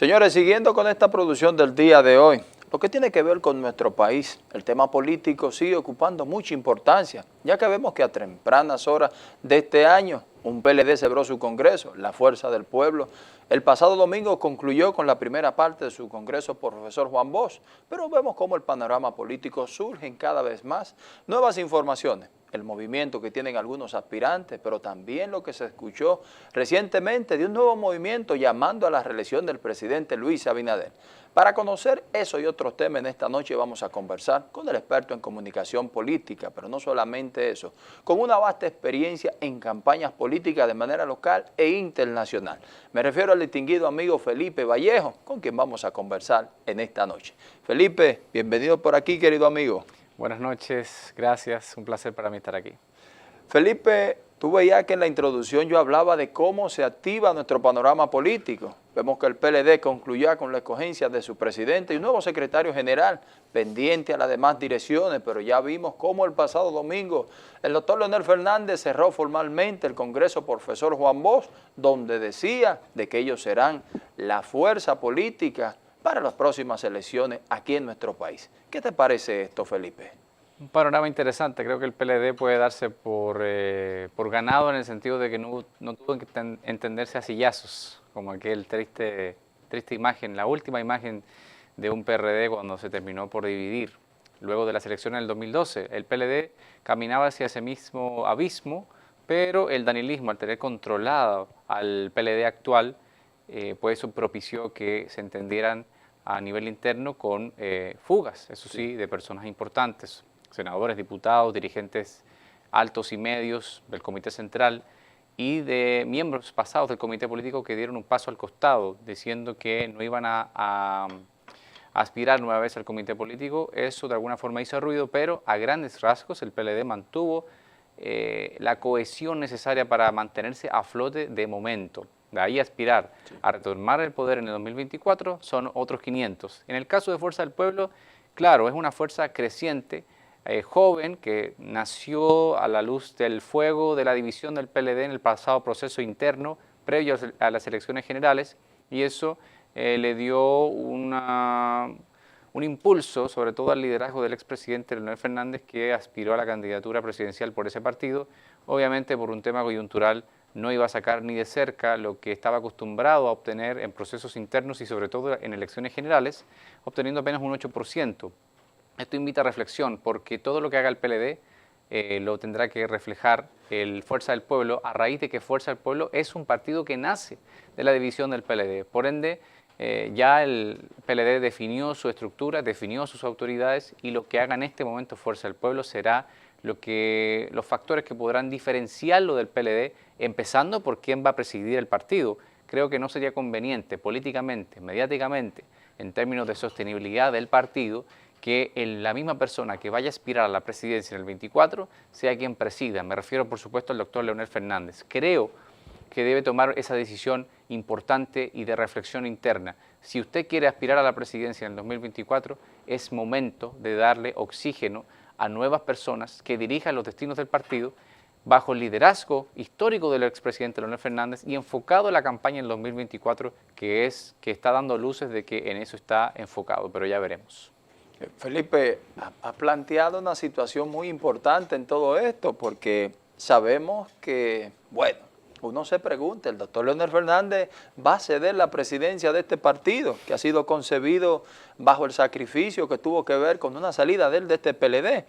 Señores, siguiendo con esta producción del día de hoy, lo que tiene que ver con nuestro país, el tema político sigue ocupando mucha importancia, ya que vemos que a tempranas horas de este año, un PLD celebró su congreso, la Fuerza del Pueblo. El pasado domingo concluyó con la primera parte de su congreso por profesor Juan Bosch, pero vemos cómo el panorama político surgen cada vez más nuevas informaciones, el movimiento que tienen algunos aspirantes, pero también lo que se escuchó recientemente de un nuevo movimiento llamando a la reelección del presidente Luis Abinader. Para conocer eso y otros temas en esta noche vamos a conversar con el experto en comunicación política, pero no solamente eso, con una vasta experiencia en campañas políticas de manera local e internacional. Me refiero al distinguido amigo Felipe Vallejo, con quien vamos a conversar en esta noche. Felipe, bienvenido por aquí, querido amigo. Buenas noches, gracias, un placer para mí estar aquí. Felipe, tú veías que en la introducción yo hablaba de cómo se activa nuestro panorama político. Vemos que el PLD concluyó con la escogencia de su presidente y un nuevo secretario general, pendiente a las demás direcciones, pero ya vimos cómo el pasado domingo el doctor Leonel Fernández cerró formalmente el Congreso profesor Juan Bosch, donde decía de que ellos serán la fuerza política para las próximas elecciones aquí en nuestro país. ¿Qué te parece esto, Felipe? Un panorama interesante, creo que el PLD puede darse por ganado en el sentido de que no tuvo que entenderse a sillazos, como aquel triste imagen, la última imagen de un PRD cuando se terminó por dividir. Luego de las elecciones del 2012, el PLD caminaba hacia ese mismo abismo, pero el danilismo, al tener controlado al PLD actual, pues eso propició que se entendieran a nivel interno con fugas, eso sí, de personas importantes, senadores, diputados, dirigentes altos y medios del Comité Central y de miembros pasados del Comité Político que dieron un paso al costado, diciendo que no iban a aspirar nueva vez al Comité Político. Eso de alguna forma hizo ruido, pero a grandes rasgos el PLD mantuvo la cohesión necesaria para mantenerse a flote de momento. De ahí aspirar a retomar el poder en el 2024 son otros 500. En el caso de Fuerza del Pueblo, claro, es una fuerza creciente, joven, que nació a la luz del fuego de la división del PLD en el pasado proceso interno previo a las elecciones generales, y eso le dio un impulso, sobre todo al liderazgo del expresidente Leonel Fernández, que aspiró a la candidatura presidencial por ese partido. Obviamente, por un tema coyuntural, no iba a sacar ni de cerca lo que estaba acostumbrado a obtener en procesos internos y sobre todo en elecciones generales, obteniendo apenas un 8%. Esto invita a reflexión, porque todo lo que haga el PLD lo tendrá que reflejar el Fuerza del Pueblo, a raíz de que Fuerza del Pueblo es un partido que nace de la división del PLD. Por ende, ya el PLD definió su estructura, definió sus autoridades, y lo que haga en este momento Fuerza del Pueblo será los factores que podrán diferenciarlo del PLD, empezando por quién va a presidir el partido. Creo que no sería conveniente políticamente, mediáticamente, en términos de sostenibilidad del partido, que la misma persona que vaya a aspirar a la presidencia en el 24 sea quien presida. Me refiero, por supuesto, al doctor Leonel Fernández. Creo que debe tomar esa decisión importante y de reflexión interna. Si usted quiere aspirar a la presidencia en el 2024, es momento de darle oxígeno a nuevas personas que dirijan los destinos del partido bajo el liderazgo histórico del expresidente Leonel Fernández y enfocado en la campaña en el 2024, que está dando luces de que en eso está enfocado, pero ya veremos. Felipe, ha planteado una situación muy importante en todo esto, porque sabemos que, bueno, uno se pregunta, el doctor Leonel Fernández va a ceder la presidencia de este partido, que ha sido concebido bajo el sacrificio que tuvo que ver con una salida de él de este PLD.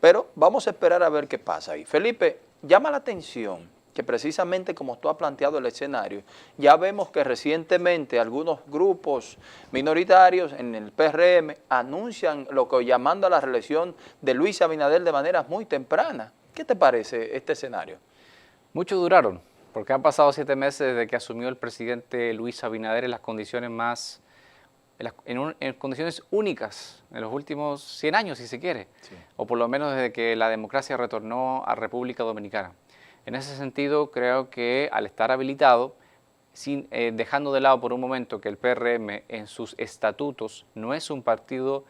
Pero vamos a esperar a ver qué pasa ahí. Felipe, llama la atención que precisamente como tú has planteado el escenario, ya vemos que recientemente algunos grupos minoritarios en el PRM anuncian lo que llamando a la reelección de Luis Abinader de manera muy temprana. ¿Qué te parece este escenario? Muchos duraron, porque han pasado 7 meses desde que asumió el presidente Luis Abinader en las condiciones en condiciones únicas en los últimos 100 años, si se quiere, sí, o por lo menos desde que la democracia retornó a República Dominicana. En ese sentido, creo que al estar habilitado, dejando de lado por un momento que el PRM en sus estatutos no es un partido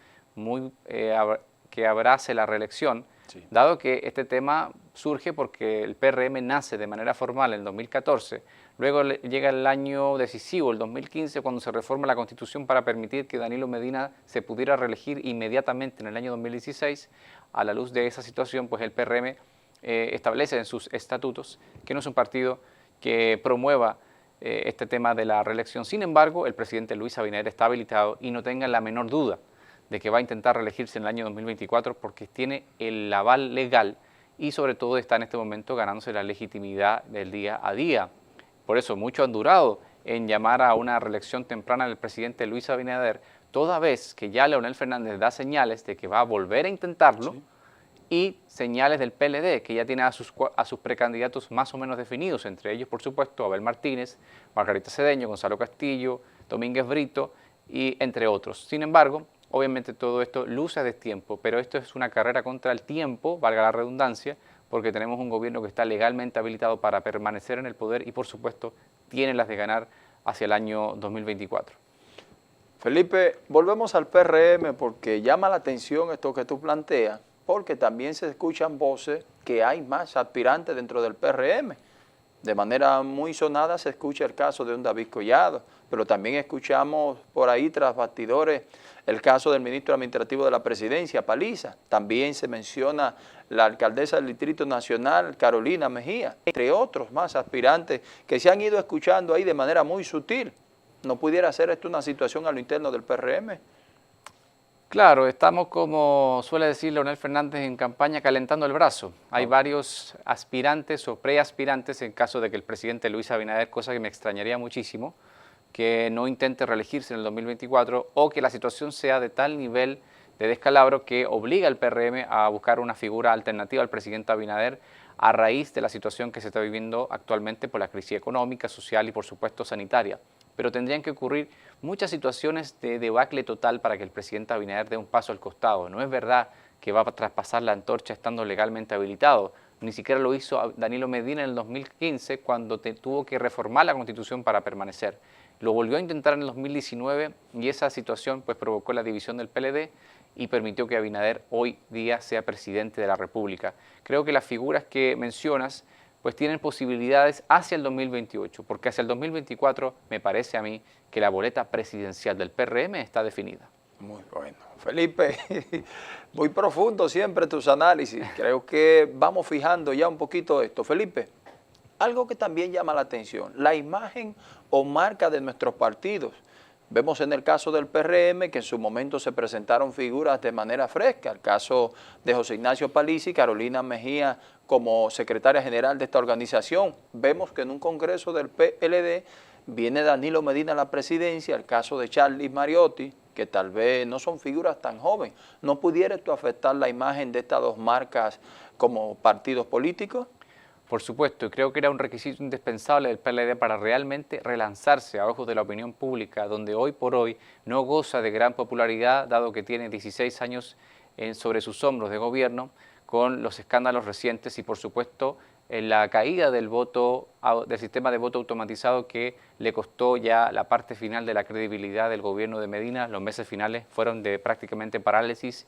que abrace la reelección, Sí. Dado que este tema surge porque el PRM nace de manera formal en el 2014, luego llega el año decisivo, el 2015, cuando se reforma la Constitución para permitir que Danilo Medina se pudiera reelegir inmediatamente en el año 2016. A la luz de esa situación, pues el PRM establece en sus estatutos que no es un partido que promueva este tema de la reelección. Sin embargo, el presidente Luis Abinader está habilitado y no tengan la menor duda de que va a intentar reelegirse en el año 2024 porque tiene el aval legal y sobre todo está en este momento ganándose la legitimidad del día a día. Por eso muchos han durado en llamar a una reelección temprana del presidente Luis Abinader, toda vez que ya Leonel Fernández da señales de que va a volver a intentarlo. Sí. Y señales del PLD, que ya tiene a sus precandidatos más o menos definidos, entre ellos, por supuesto, Abel Martínez, Margarita Cedeño, Gonzalo Castillo, Domínguez Brito, y entre otros. Sin embargo, obviamente todo esto luce a destiempo, pero esto es una carrera contra el tiempo, valga la redundancia, porque tenemos un gobierno que está legalmente habilitado para permanecer en el poder y, por supuesto, tiene las de ganar hacia el año 2024. Felipe, volvemos al PRM porque llama la atención esto que tú planteas, porque también se escuchan voces que hay más aspirantes dentro del PRM. De manera muy sonada se escucha el caso de un David Collado, pero también escuchamos por ahí tras bastidores el caso del ministro administrativo de la presidencia, Paliza. También se menciona la alcaldesa del Distrito Nacional, Carolina Mejía, entre otros más aspirantes que se han ido escuchando ahí de manera muy sutil. ¿No pudiera ser esto una situación a lo interno del PRM? Claro, estamos, como suele decir Leonel Fernández, en campaña calentando el brazo. Hay varios aspirantes o preaspirantes en caso de que el presidente Luis Abinader, cosa que me extrañaría muchísimo, que no intente reelegirse en el 2024 o que la situación sea de tal nivel de descalabro que obliga al PRM a buscar una figura alternativa al presidente Abinader a raíz de la situación que se está viviendo actualmente por la crisis económica, social y por supuesto sanitaria. Pero tendrían que ocurrir muchas situaciones de debacle total para que el presidente Abinader dé un paso al costado. No es verdad que va a traspasar la antorcha estando legalmente habilitado. Ni siquiera lo hizo Danilo Medina en el 2015 cuando tuvo que reformar la Constitución para permanecer. Lo volvió a intentar en el 2019 y esa situación pues provocó la división del PLD y permitió que Abinader hoy día sea presidente de la República. Creo que las figuras que mencionas pues tienen posibilidades hacia el 2028, porque hacia el 2024 me parece a mí que la boleta presidencial del PRM está definida. Muy bueno. Felipe, muy profundo siempre tus análisis. Creo que vamos fijando ya un poquito esto. Felipe, algo que también llama la atención, la imagen o marca de nuestros partidos. Vemos en el caso del PRM que en su momento se presentaron figuras de manera fresca, el caso de José Ignacio Paliza y Carolina Mejía como secretaria general de esta organización. Vemos que en un congreso del PLD viene Danilo Medina a la presidencia, el caso de Charlie Mariotti, que tal vez no son figuras tan jóvenes. ¿No pudiera esto afectar la imagen de estas dos marcas como partidos políticos? Por supuesto, y creo que era un requisito indispensable del PLD para realmente relanzarse a ojos de la opinión pública, donde hoy por hoy no goza de gran popularidad, dado que tiene 16 años sobre sus hombros de gobierno, con los escándalos recientes y, por supuesto, la caída del voto, del sistema de voto automatizado que le costó ya la parte final de la credibilidad del gobierno de Medina. Los meses finales fueron de prácticamente parálisis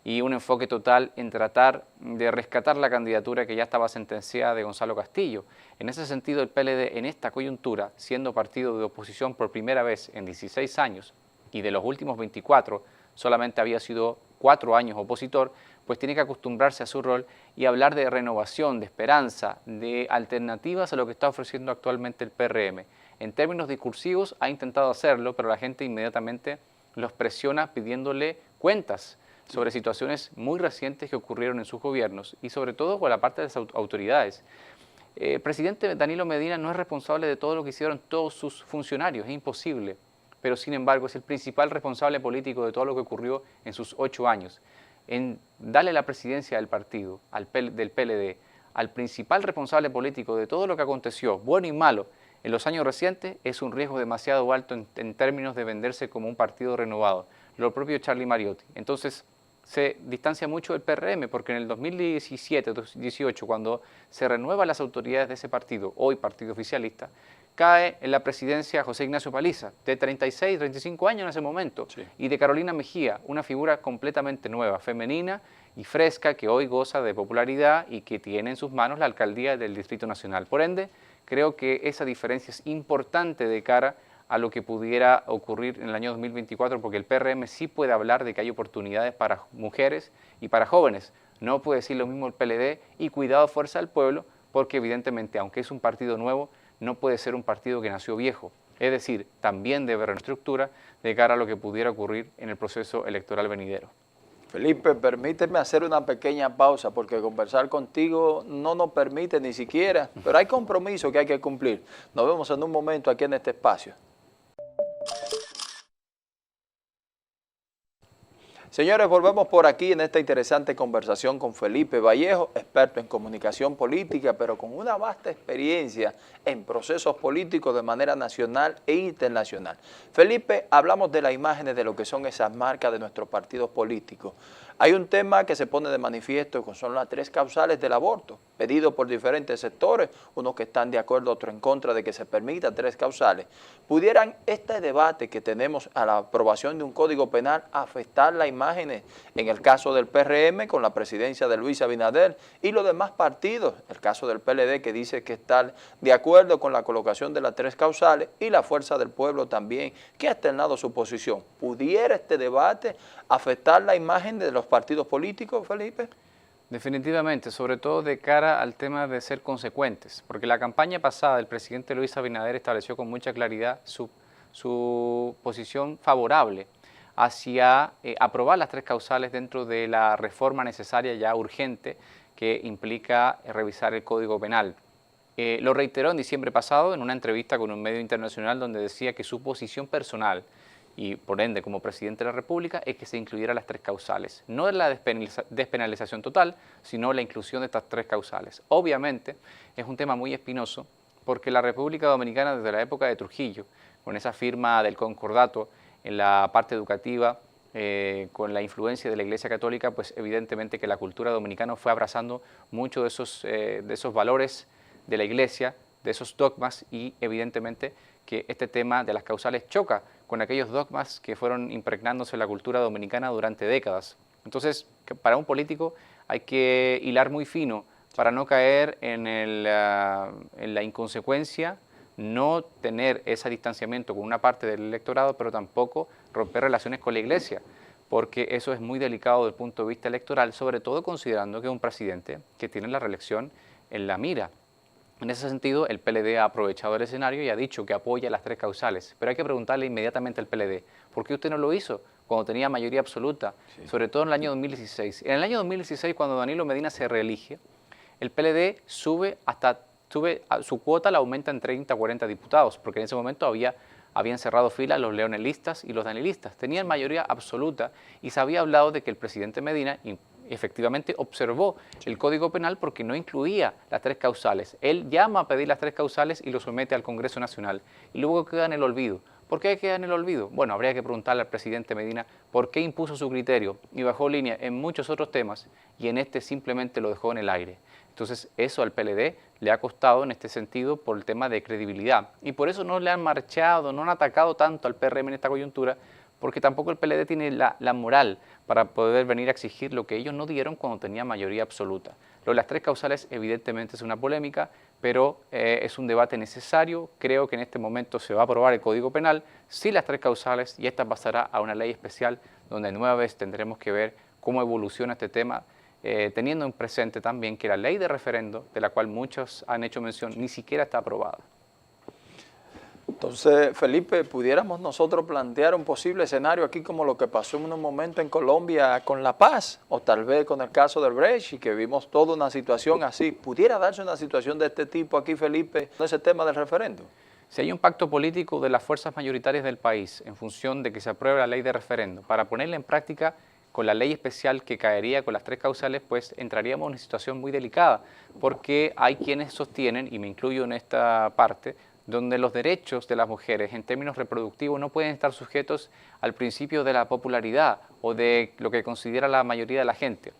y un enfoque total en tratar de rescatar la candidatura que ya estaba sentenciada de Gonzalo Castillo. En ese sentido, el PLD en esta coyuntura, siendo partido de oposición por primera vez en 16 años y de los últimos 24 solamente había sido 4 años opositor, pues tiene que acostumbrarse a su rol y hablar de renovación, de esperanza, de alternativas a lo que está ofreciendo actualmente el PRM. En términos discursivos ha intentado hacerlo, pero la gente inmediatamente los presiona pidiéndole cuentas sobre situaciones muy recientes que ocurrieron en sus gobiernos y sobre todo con la parte de las autoridades. El presidente Danilo Medina no es responsable de todo lo que hicieron todos sus funcionarios, es imposible, pero sin embargo es el principal responsable político de todo lo que ocurrió en sus 8 años. En darle la presidencia del partido, del PLD, al principal responsable político de todo lo que aconteció, bueno y malo, en los años recientes, es un riesgo demasiado alto en términos de venderse como un partido renovado. Lo propio Charlie Mariotti. Entonces, se distancia mucho del PRM, porque en el 2017-2018, cuando se renuevan las autoridades de ese partido, hoy partido oficialista, cae en la presidencia José Ignacio Paliza, de 36, 35 años en ese momento, Sí. y de Carolina Mejía, una figura completamente nueva, femenina y fresca, que hoy goza de popularidad y que tiene en sus manos la alcaldía del Distrito Nacional. Por ende, creo que esa diferencia es importante de cara a lo que pudiera ocurrir en el año 2024, porque el PRM sí puede hablar de que hay oportunidades para mujeres y para jóvenes. No puede decir lo mismo el PLD, y cuidado, Fuerza del Pueblo, porque evidentemente, aunque es un partido nuevo, no puede ser un partido que nació viejo. Es decir, también debe reestructura de cara a lo que pudiera ocurrir en el proceso electoral venidero. Felipe, permíteme hacer una pequeña pausa porque conversar contigo no nos permite ni siquiera, pero hay compromisos que hay que cumplir. Nos vemos en un momento aquí en este espacio. Señores, volvemos por aquí en esta interesante conversación con Felipe Vallejo, experto en comunicación política, pero con una vasta experiencia en procesos políticos de manera nacional e internacional. Felipe, hablamos de las imágenes de lo que son esas marcas de nuestros partidos políticos. Hay un tema que se pone de manifiesto, que son las 3 causales del aborto, pedido por diferentes sectores, unos que están de acuerdo, otros en contra de que se permita 3 causales. ¿Pudieran este debate que tenemos a la aprobación de un código penal afectar las imágenes en el caso del PRM con la presidencia de Luis Abinader y los demás partidos, el caso del PLD que dice que está de acuerdo con la colocación de las 3 causales y la Fuerza del Pueblo también, que ha externado su posición? ¿Pudiera este debate afectar la imagen de los partidos políticos, Felipe? Definitivamente, sobre todo de cara al tema de ser consecuentes, porque la campaña pasada del presidente Luis Abinader estableció con mucha claridad su posición favorable hacia aprobar las 3 causales dentro de la reforma necesaria ya urgente que implica revisar el Código Penal. Lo reiteró en diciembre pasado en una entrevista con un medio internacional donde decía que su posición personal y por ende como presidente de la República es que se incluyera las 3 causales, no la despenalización total, sino la inclusión de estas 3 causales. Obviamente es un tema muy espinoso porque la República Dominicana desde la época de Trujillo, con esa firma del concordato en la parte educativa, con la influencia de la Iglesia Católica, pues evidentemente que la cultura dominicana fue abrazando mucho de esos valores de la Iglesia, de esos dogmas, y evidentemente que este tema de las causales choca con aquellos dogmas que fueron impregnándose en la cultura dominicana durante décadas. Entonces, para un político hay que hilar muy fino para no caer en la inconsecuencia, no tener ese distanciamiento con una parte del electorado, pero tampoco romper relaciones con la Iglesia, porque eso es muy delicado desde el punto de vista electoral, sobre todo considerando que es un presidente que tiene la reelección en la mira. En ese sentido, el PLD ha aprovechado el escenario y ha dicho que apoya las 3 causales, pero hay que preguntarle inmediatamente al PLD, ¿por qué usted no lo hizo cuando tenía mayoría absoluta, sobre todo en el año 2016? En el año 2016, cuando Danilo Medina se reelige, el PLD sube su cuota, la aumenta en 30 a 40 diputados, porque en ese momento habían cerrado filas los leonelistas y los danilistas, tenían mayoría absoluta y se había hablado de que el presidente Medina efectivamente observó el Código Penal porque no incluía las 3 causales. Él llama a pedir las 3 causales y lo somete al Congreso Nacional y luego queda en el olvido. ¿Por qué queda en el olvido? Bueno, habría que preguntarle al presidente Medina por qué impuso su criterio y bajó línea en muchos otros temas y en este simplemente lo dejó en el aire. Entonces eso al PLD le ha costado en este sentido por el tema de credibilidad y por eso no le han marchado, no han atacado tanto al PRM en esta coyuntura, porque tampoco el PLD tiene la moral para poder venir a exigir lo que ellos no dieron cuando tenía mayoría absoluta. Lo de las 3 causales evidentemente es una polémica, pero es un debate necesario. Creo que en este momento se va a aprobar el Código Penal, sí las 3 causales, y esta pasará a una ley especial donde nueva vez tendremos que ver cómo evoluciona este tema, teniendo en presente también que la ley de referendo, de la cual muchos han hecho mención, ni siquiera está aprobada. Entonces, Felipe, ¿pudiéramos nosotros plantear un posible escenario aquí como lo que pasó en un momento en Colombia con La Paz, o tal vez con el caso del Brecht, que vimos toda una situación así? ¿Pudiera darse una situación de este tipo aquí, Felipe, con ese tema del referendo? Si hay un pacto político de las fuerzas mayoritarias del país en función de que se apruebe la ley de referendo, para ponerla en práctica con la ley especial que caería con las 3 causales, pues entraríamos en una situación muy delicada, porque hay quienes sostienen, y me incluyo en esta parte, donde los derechos de las mujeres en términos reproductivos no pueden estar sujetos al principio de la popularidad o de lo que considera la mayoría de la gente.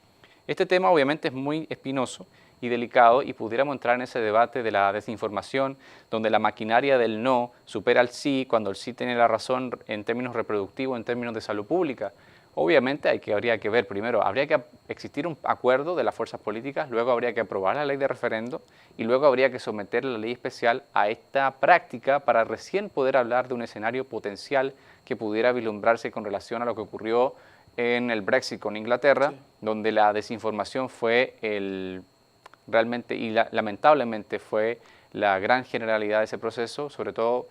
Este tema obviamente es muy espinoso y delicado y pudiéramos entrar en ese debate de la desinformación, donde la maquinaria del no supera al sí cuando el sí tiene la razón en términos reproductivos, en términos de salud pública. Obviamente habría que ver primero, habría que existir un acuerdo de las fuerzas políticas, luego habría que aprobar la ley de referendo y luego habría que someter la ley especial a esta práctica para recién poder hablar de un escenario potencial que pudiera vislumbrarse con relación a lo que ocurrió en el Brexit con Inglaterra, sí, donde la desinformación fue realmente y lamentablemente fue la gran generalidad de ese proceso, sobre todo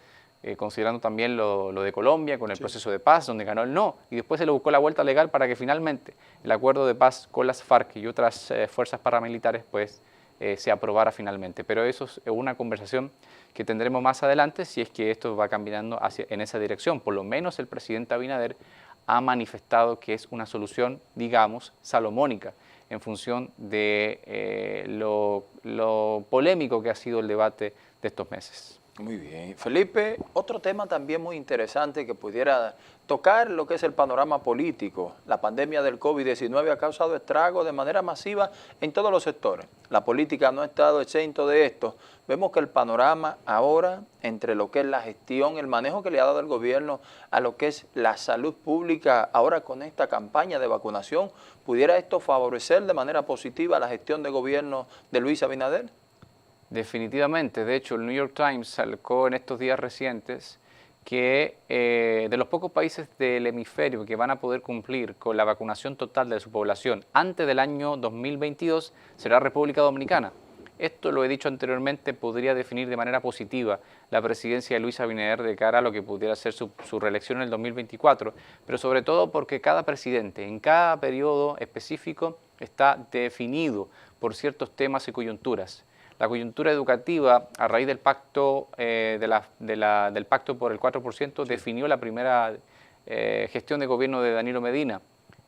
considerando también lo de Colombia con el proceso de paz, donde ganó el no, y después se le buscó la vuelta legal para que finalmente el acuerdo de paz con las FARC y otras fuerzas paramilitares pues se aprobara finalmente. Pero eso es una conversación que tendremos más adelante si es que esto va caminando en esa dirección. Por lo menos el presidente Abinader ha manifestado que es una solución, digamos, salomónica, en función de lo polémico que ha sido el debate de estos meses. Muy bien. Felipe, otro tema también muy interesante que pudiera tocar lo que es el panorama político. La pandemia del COVID-19 ha causado estragos de manera masiva en todos los sectores. La política no ha estado exento de esto. Vemos que el panorama ahora, entre lo que es la gestión, el manejo que le ha dado el gobierno a lo que es la salud pública, ahora con esta campaña de vacunación, ¿pudiera esto favorecer de manera positiva la gestión de gobierno de Luis Abinader? Definitivamente. De hecho, el New York Times sacó en estos días recientes que de los pocos países del hemisferio que van a poder cumplir con la vacunación total de su población antes del año 2022 será República Dominicana. Esto, lo he dicho anteriormente, podría definir de manera positiva la presidencia de Luis Abinader de cara a lo que pudiera ser su reelección en el 2024, pero sobre todo porque cada presidente en cada periodo específico está definido por ciertos temas y coyunturas. La coyuntura educativa, a raíz del pacto, del pacto por el 4%, definió la primera gestión de gobierno de Danilo Medina.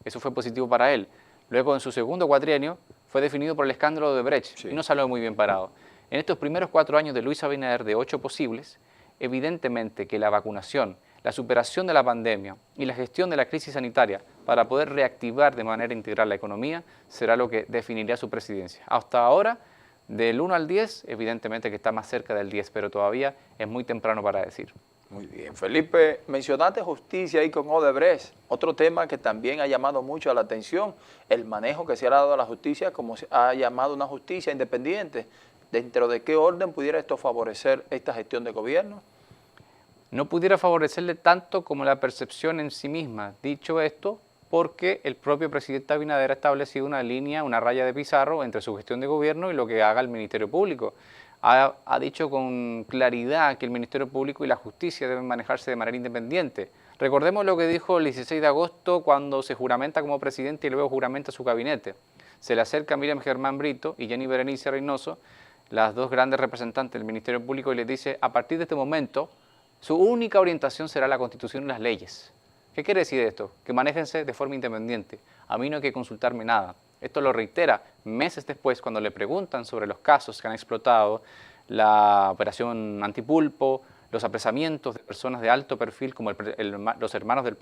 Eso fue positivo para él. Luego, en su segundo cuatrienio, fue definido por el escándalo de Brecht y no salió muy bien parado. En estos primeros 4 años de Luis Abinader, de 8 posibles, evidentemente que la vacunación, la superación de la pandemia y la gestión de la crisis sanitaria para poder reactivar de manera integral la economía será lo que definirá su presidencia. Hasta ahora, del 1 al 10, evidentemente que está más cerca del 10, pero todavía es muy temprano para decir. Muy bien. Felipe, mencionaste justicia ahí con Odebrecht, otro tema que también ha llamado mucho la atención, el manejo que se ha dado a la justicia, como se ha llamado una justicia independiente. ¿Dentro de qué orden pudiera esto favorecer esta gestión de gobierno? No pudiera favorecerle tanto como la percepción en sí misma. Dicho esto, porque el propio presidente Abinader ha establecido una línea, una raya de pizarro entre su gestión de gobierno y lo que haga el Ministerio Público. Ha dicho con claridad que el Ministerio Público y la justicia deben manejarse de manera independiente. Recordemos lo que dijo el 16 de agosto cuando se juramenta como presidente y luego juramenta su gabinete. Se le acerca Miriam Germán Brito y Jenny Berenice Reynoso, las dos grandes representantes del Ministerio Público, y les dice: a partir de este momento, su única orientación será la Constitución y las leyes. ¿Qué quiere decir esto? Que manéjense de forma independiente. A mí no hay que consultarme nada. Esto lo reitera meses después cuando le preguntan sobre los casos que han explotado, la operación Antipulpo, los apresamientos de personas de alto perfil como los hermanos del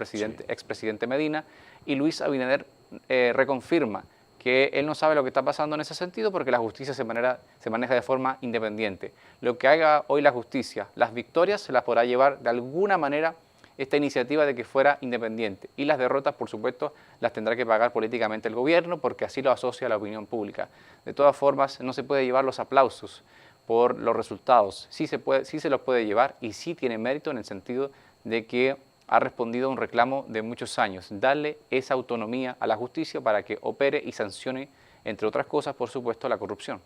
expresidente Medina, y Luis Abinader reconfirma que él no sabe lo que está pasando en ese sentido porque la justicia se maneja de forma independiente. Lo que haga hoy la justicia, las victorias se las podrá llevar de alguna manera esta iniciativa de que fuera independiente, y las derrotas, por supuesto, las tendrá que pagar políticamente el gobierno porque así lo asocia a la opinión pública. De todas formas, no se puede llevar los aplausos por los resultados. Sí se los puede llevar y sí tiene mérito en el sentido de que ha respondido a un reclamo de muchos años. Darle esa autonomía a la justicia para que opere y sancione, entre otras cosas, por supuesto, la corrupción.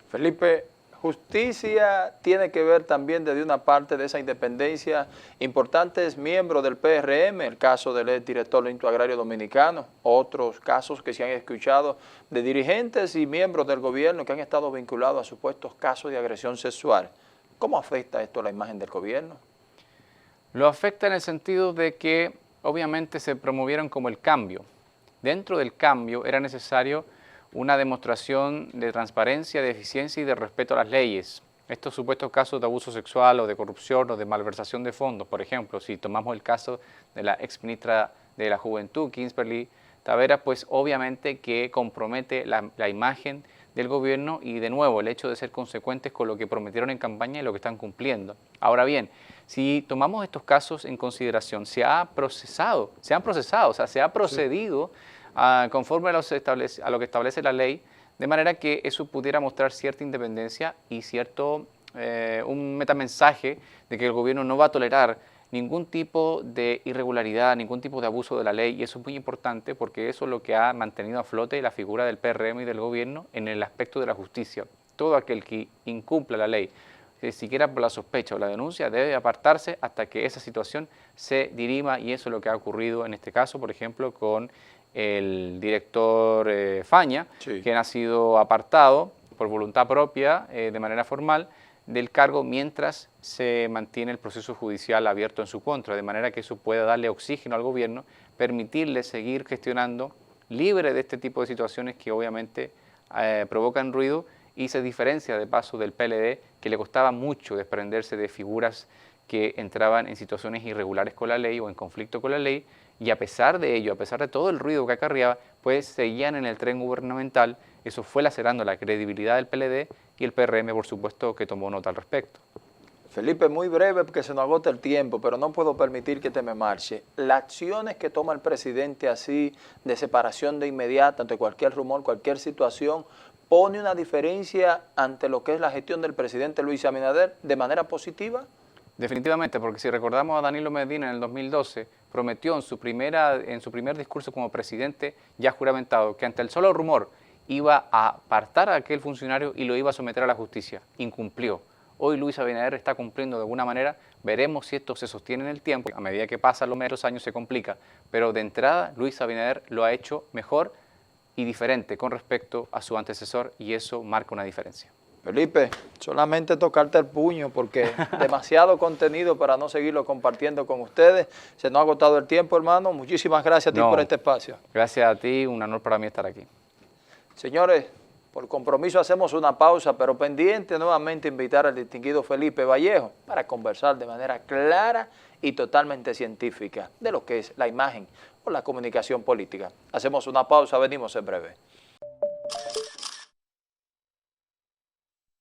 Felipe, justicia tiene que ver también desde una parte de esa independencia importantes miembros del PRM, el caso del exdirector del Instituto Agrario Dominicano, otros casos que se han escuchado de dirigentes y miembros del gobierno que han estado vinculados a supuestos casos de agresión sexual. ¿Cómo afecta esto a la imagen del gobierno? Lo afecta en el sentido de que obviamente se promovieron como el cambio. Dentro del cambio era necesario una demostración de transparencia, de eficiencia y de respeto a las leyes. estos supuestos casos de abuso sexual o de corrupción o de malversación de fondos. Por ejemplo, si tomamos el caso de la exministra de la Juventud, Kinsberly Taveras, pues obviamente que compromete la imagen del gobierno y de nuevo el hecho de ser consecuentes con lo que prometieron en campaña y lo que están cumpliendo. Ahora bien, si tomamos estos casos en consideración, se han procesado, o sea, se ha procedido conforme a lo que establece la ley, de manera que eso pudiera mostrar cierta independencia y un metamensaje de que el gobierno no va a tolerar ningún tipo de irregularidad, ningún tipo de abuso de la ley, y eso es muy importante porque eso es lo que ha mantenido a flote la figura del PRM y del gobierno en el aspecto de la justicia. Todo aquel que incumpla la ley, siquiera por la sospecha o la denuncia, debe apartarse hasta que esa situación se dirima, y eso es lo que ha ocurrido en este caso, por ejemplo, con el director Faña, sí, quien ha sido apartado por voluntad propia de manera formal del cargo mientras se mantiene el proceso judicial abierto en su contra, de manera que eso pueda darle oxígeno al gobierno, permitirle seguir gestionando libre de este tipo de situaciones que obviamente provocan ruido, y se diferencia de paso del PLD, que le costaba mucho desprenderse de figuras que entraban en situaciones irregulares con la ley o en conflicto con la ley, y a pesar de ello, a pesar de todo el ruido que acarreaba, pues seguían en el tren gubernamental. Eso fue lacerando la credibilidad del PLD, y el PRM, por supuesto, que tomó nota al respecto. Felipe, muy breve porque se nos agota el tiempo, pero no puedo permitir que te me marche. Las acciones que toma el presidente así, de separación de inmediata ante cualquier rumor, cualquier situación, ¿pone una diferencia ante lo que es la gestión del presidente Luis Abinader de manera positiva? Definitivamente, porque si recordamos a Danilo Medina en el 2012, prometió en su primer discurso como presidente ya juramentado que ante el solo rumor iba a apartar a aquel funcionario y lo iba a someter a la justicia. Incumplió. Hoy Luis Abinader está cumpliendo de alguna manera. Veremos si esto se sostiene en el tiempo. A medida que pasan los años se complica. Pero de entrada, Luis Abinader lo ha hecho mejor y diferente con respecto a su antecesor, y eso marca una diferencia. Felipe, solamente tocarte el puño porque demasiado contenido para no seguirlo compartiendo con ustedes. Se nos ha agotado el tiempo, hermano. Muchísimas gracias a ti por este espacio. Gracias a ti, un honor para mí estar aquí. Señores, por compromiso hacemos una pausa, pero pendiente nuevamente invitar al distinguido Felipe Vallejo para conversar de manera clara y totalmente científica de lo que es la imagen o la comunicación política. Hacemos una pausa, venimos en breve.